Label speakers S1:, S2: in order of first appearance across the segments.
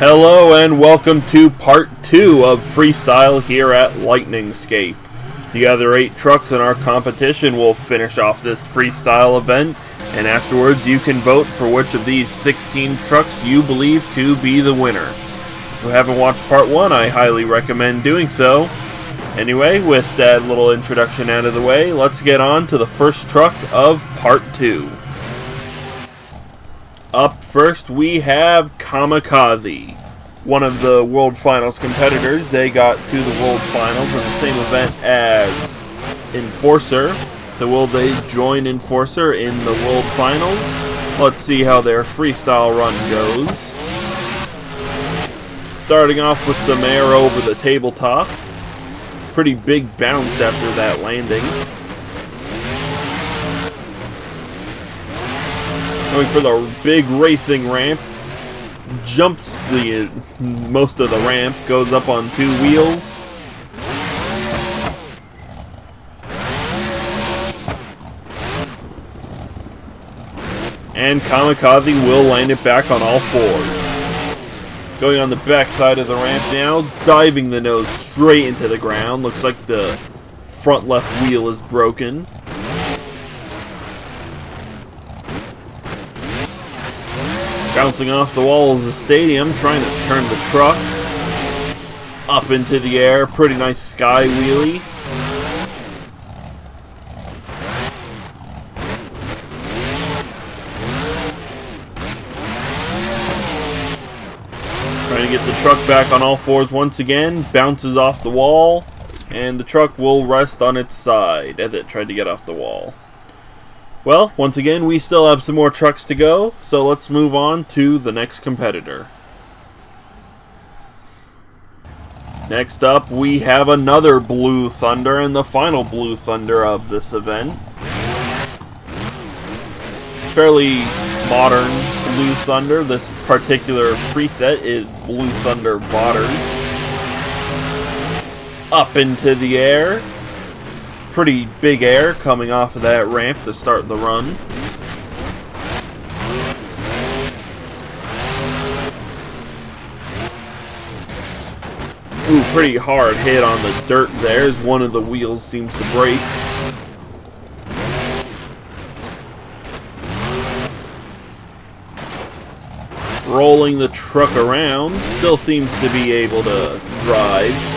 S1: Hello and welcome to part 2 of Freestyle here at Lightningscape. The other 8 trucks in our competition will finish off this Freestyle event, and afterwards you can vote for which of these 16 trucks you believe to be the winner. If you haven't watched part 1, I highly recommend doing so. Anyway, with that little introduction out of the way, let's get on to the first truck of part 2. Up first, we have Kamikaze, one of the World Finals competitors. They got to the World Finals in the same event as Enforcer. So will they join Enforcer in the World Finals? Let's see how their freestyle run goes. Starting off with some air over the tabletop. Pretty big bounce after that landing. Going for the big racing ramp, jumps the most of the ramp, goes up on 2 wheels. And Kamikaze will land it back on all 4. Going on the back side of the ramp now, diving the nose straight into the ground. Looks like the front left wheel is broken. Bouncing off the wall of the stadium, trying to turn the truck up into the air. Pretty nice sky wheelie. Trying to get the truck back on all 4s once again. Bounces off the wall, and the truck will rest on its side as it tried to get off the wall. Well, once again, we still have some more trucks to go, so let's move on to the next competitor. Next up, we have another Blue Thunder, and the final Blue Thunder of this event. Fairly modern Blue Thunder. This particular preset is Blue Thunder Botters. Up into the air. Pretty big air coming off of that ramp to start the run. Ooh, pretty hard hit on the dirt there as one of the wheels seems to break. Rolling the truck around, still seems to be able to drive.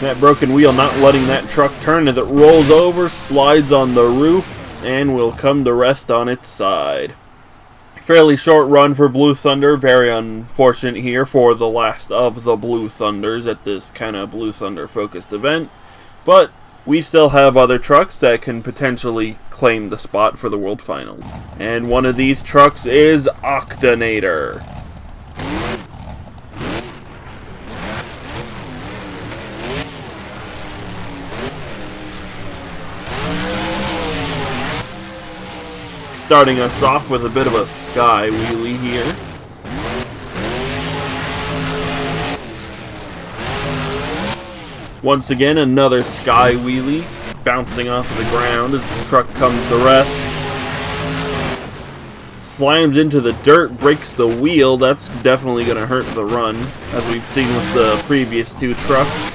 S1: That broken wheel not letting that truck turn as it rolls over, slides on the roof, and will come to rest on its side. Fairly short run for Blue Thunder. Very unfortunate here for the last of the Blue Thunders at this kind of Blue Thunder focused event. But we still have other trucks that can potentially claim the spot for the World Finals. And one of these trucks is Octonaut. Starting us off with a bit of a sky wheelie here. Once again, another sky wheelie, bouncing off of the ground as the truck comes to rest. Slams into the dirt, breaks the wheel. That's definitely going to hurt the run, as we've seen with the previous 2 trucks.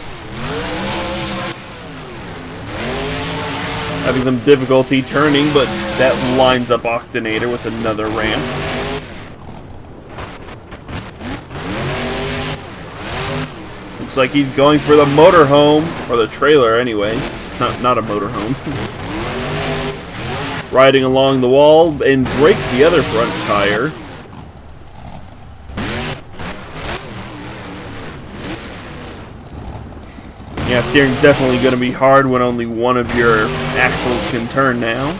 S1: Having some difficulty turning, but that lines up Octonaut with another ramp. Looks like he's going for the motorhome, or the trailer anyway. Not a motorhome. Riding along the wall and breaks the other front tire. Yeah, steering's definitely going to be hard when only one of your axles can turn now.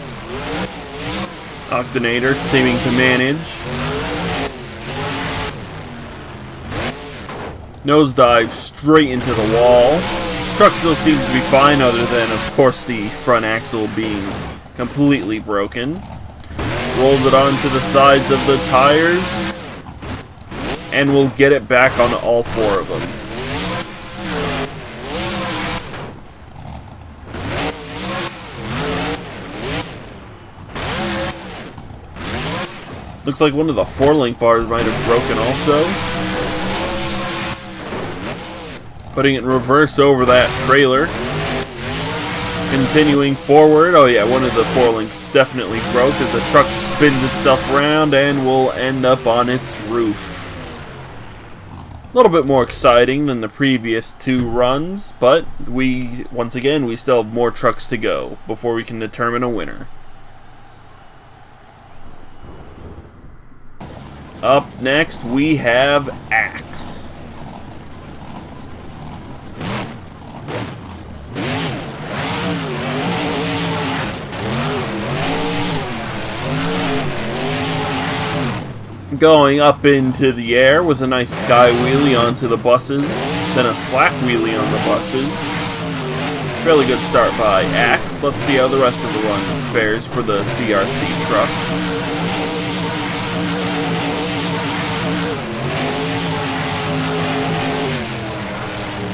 S1: Octonaut seeming to manage. Nosedive straight into the wall. Truck still seems to be fine other than, of course, the front axle being completely broken. Rolls it onto the sides of the tires. And will get it back on all 4 of them. Looks like one of the 4-link bars might have broken also. Putting it in reverse over that trailer. Continuing forward. Oh yeah, one of the 4-links definitely broke as the truck spins itself around and will end up on its roof. A little bit more exciting than the previous 2 runs, but once again, we still have more trucks to go before we can determine a winner. Up next, we have Axe. Going up into the air with a nice sky wheelie onto the buses, then a slack wheelie on the buses. Fairly good start by Axe. Let's see how the rest of the run fares for the CRC truck.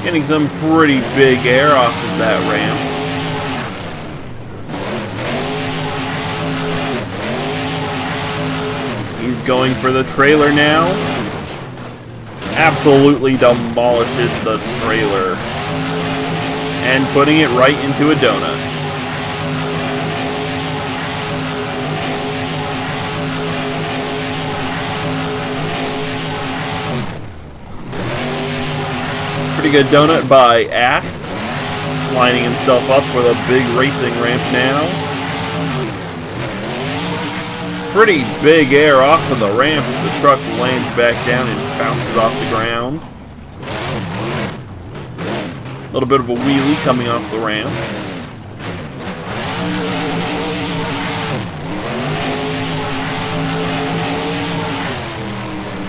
S1: Getting some pretty big air off of that ramp. He's going for the trailer now. Absolutely demolishes the trailer. And putting it right into a donut. Pretty good donut by Axe. Lining himself up for the big racing ramp now. Pretty big air off of the ramp as the truck lands back down and bounces off the ground. A little bit of a wheelie coming off the ramp.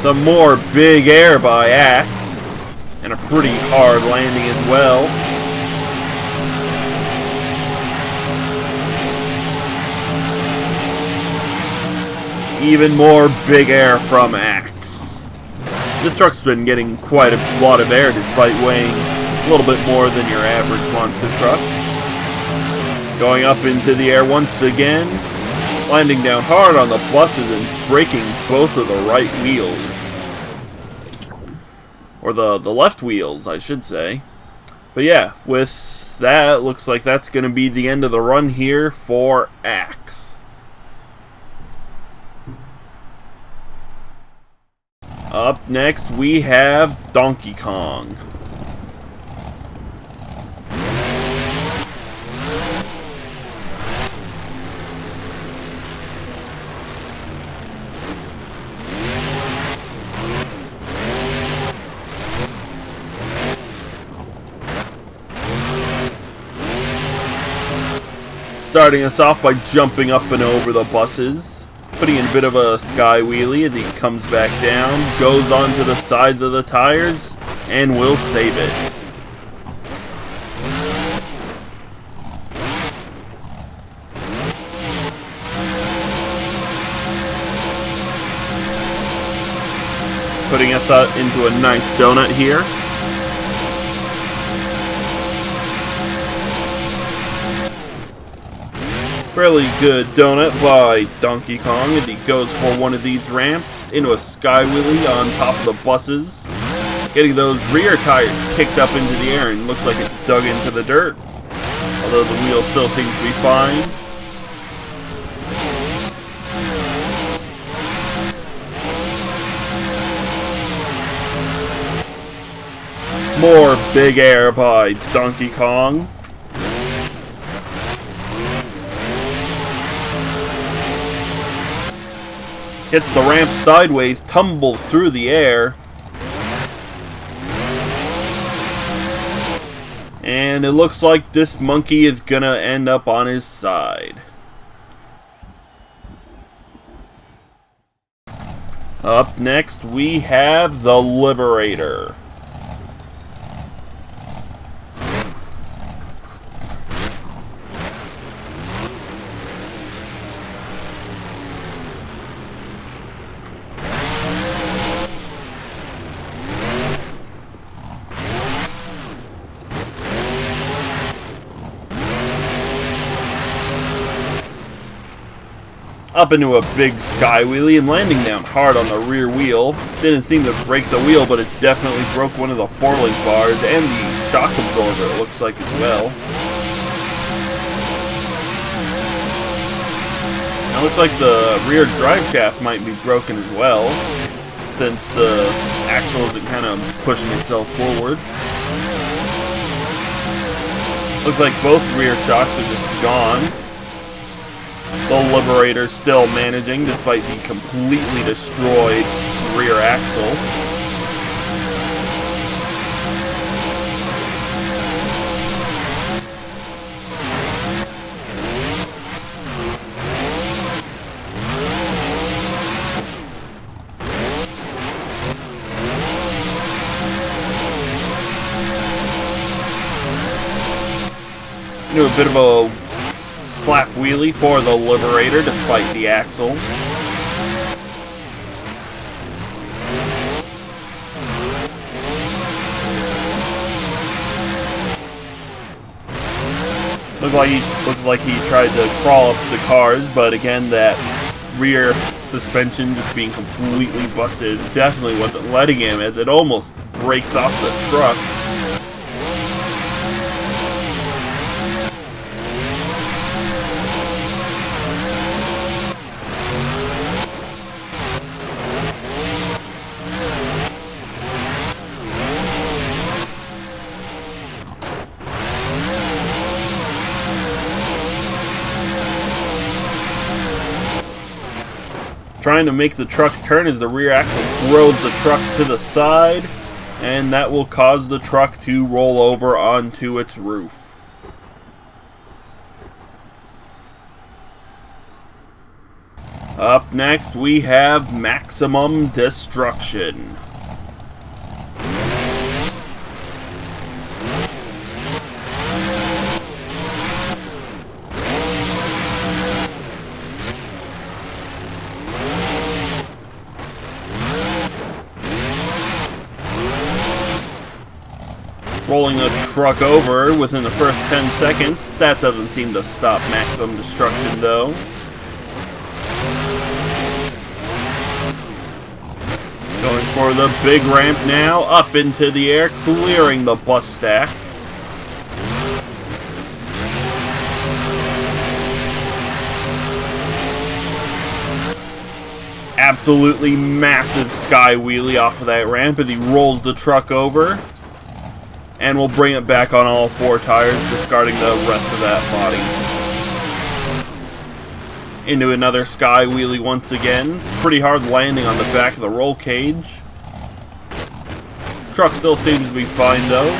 S1: Some more big air by Axe. And a pretty hard landing as well. Even more big air from Axe. This truck's been getting quite a lot of air despite weighing a little bit more than your average monster truck. Going up into the air once again, landing down hard on the buses and breaking both of the right wheels. Or the left wheels, I should say. But yeah, with that, looks like that's going to be the end of the run here for Axe. Up next, we have Donkey Kong. Starting us off by jumping up and over the buses. Putting in a bit of a sky wheelie as he comes back down, goes onto the sides of the tires, and will save it. Putting us out into a nice donut here. Fairly good donut by Donkey Kong as he goes for one of these ramps into a sky wheelie on top of the buses. Getting those rear tires kicked up into the air and looks like it dug into the dirt. Although the wheel still seems to be fine. More big air by Donkey Kong. Hits the ramp sideways, tumbles through the air. And it looks like this monkey is gonna end up on his side. Up next, we have the Liberator. up into a big sky wheelie and landing down hard on the rear wheel. Didn't seem to break the wheel, but it definitely broke one of the four-link bars and the shock absorber, it looks like, as well. It looks like the rear drive shaft might be broken as well, since the axle isn't kind of pushing itself forward. Looks like both rear shocks are just gone. The Liberator still managing despite the completely destroyed rear axle. Do a bit of a slap wheelie for the Liberator despite the axle. Looks like he tried to crawl up the cars, but again, that rear suspension just being completely busted definitely wasn't letting him, as it almost breaks off the truck. Trying to make the truck turn as the rear axle throws the truck to the side, and that will cause the truck to roll over onto its roof. Up next we have Maximum Destruction. Rolling the truck over within the first 10 seconds. That doesn't seem to stop Maximum Destruction, though. Going for the big ramp now, up into the air, clearing the bus stack. Absolutely massive sky wheelie off of that ramp as he rolls the truck over. And we'll bring it back on all four tires, discarding the rest of that body. Into another sky wheelie once again. Pretty hard landing on the back of the roll cage. Truck still seems to be fine though.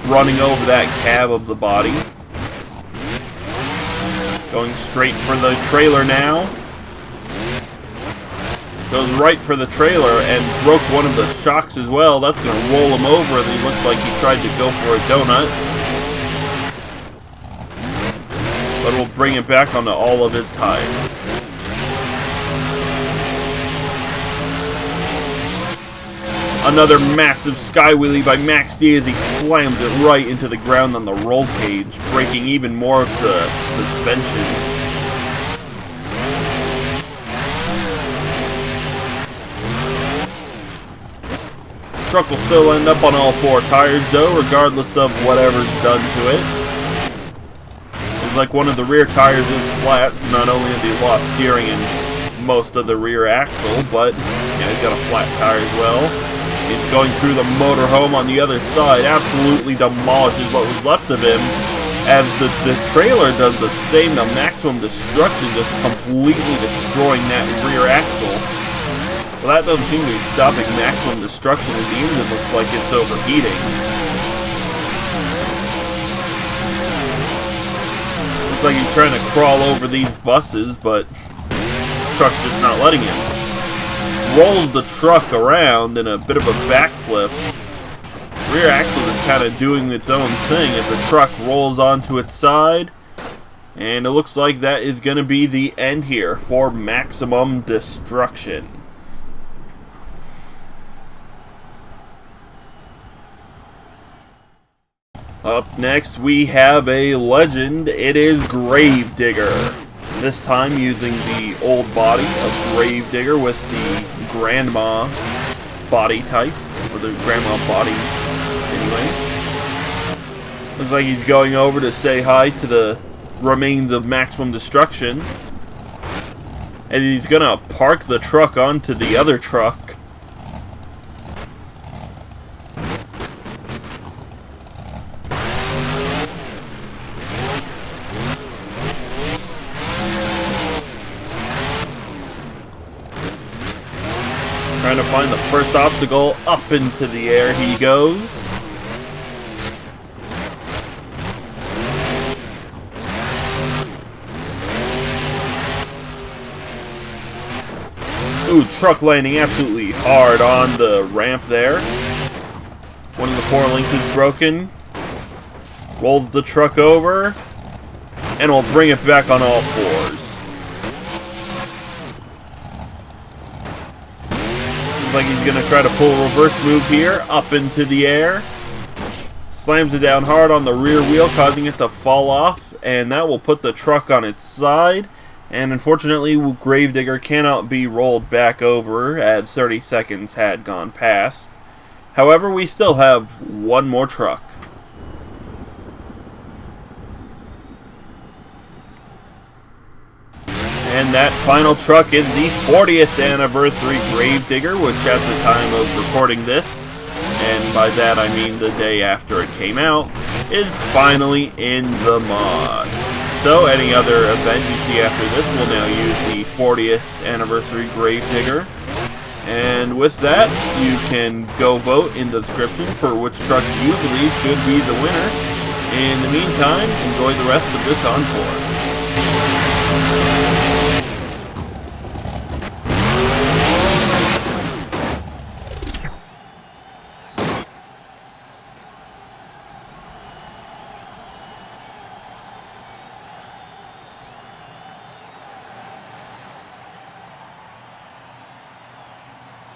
S1: Running over that cab of the body. Going straight for the trailer now. Goes right for the trailer and broke one of the shocks as well. That's going to roll him over, and he looked like he tried to go for a donut. But we'll bring it back onto all of his tires. Another massive sky wheelie by Max D as he slams it right into the ground on the roll cage, breaking even more of the suspension. Truck will still end up on all four tires though, regardless of whatever's done to it. Looks like one of the rear tires is flat, so not only has he lost steering and most of the rear axle, but yeah, he's got a flat tire as well. He's going through the motorhome on the other side, absolutely demolishes what was left of him, as the trailer does the same to Maximum Destruction, just completely destroying that rear axle. Well, that doesn't seem to be stopping Maximum Destruction as the engine looks like it's overheating. Looks like he's trying to crawl over these buses, but the truck's just not letting him. Rolls the truck around in a bit of a backflip. Rear axle is kind of doing its own thing as the truck rolls onto its side. And it looks like that is going to be the end here for Maximum Destruction. Up next, we have a legend. It is Gravedigger. This time using the old body of Gravedigger with the Grandma body type, or the Grandma body anyway. Looks like he's going over to say hi to the remains of Maximum Destruction. And he's gonna park the truck onto the other truck. Trying to find the first obstacle. Up into the air he goes. Ooh, truck landing absolutely hard on the ramp there. One of the four links is broken. Rolls the truck over. And will bring it back on all fours. Looks like he's going to try to pull a reverse move here. Up into the air. Slams it down hard on the rear wheel, causing it to fall off. And that will put the truck on its side. And unfortunately, Gravedigger cannot be rolled back over, as 30 seconds had gone past. However, we still have one more truck. And that final truck is the 40th anniversary Gravedigger, which at the time of recording this, and by that I mean the day after it came out, is finally in the mod. So any other event you see after this will now use the 40th anniversary Gravedigger. And with that, you can go vote in the description for which truck you believe should be the winner. In the meantime, enjoy the rest of this encore.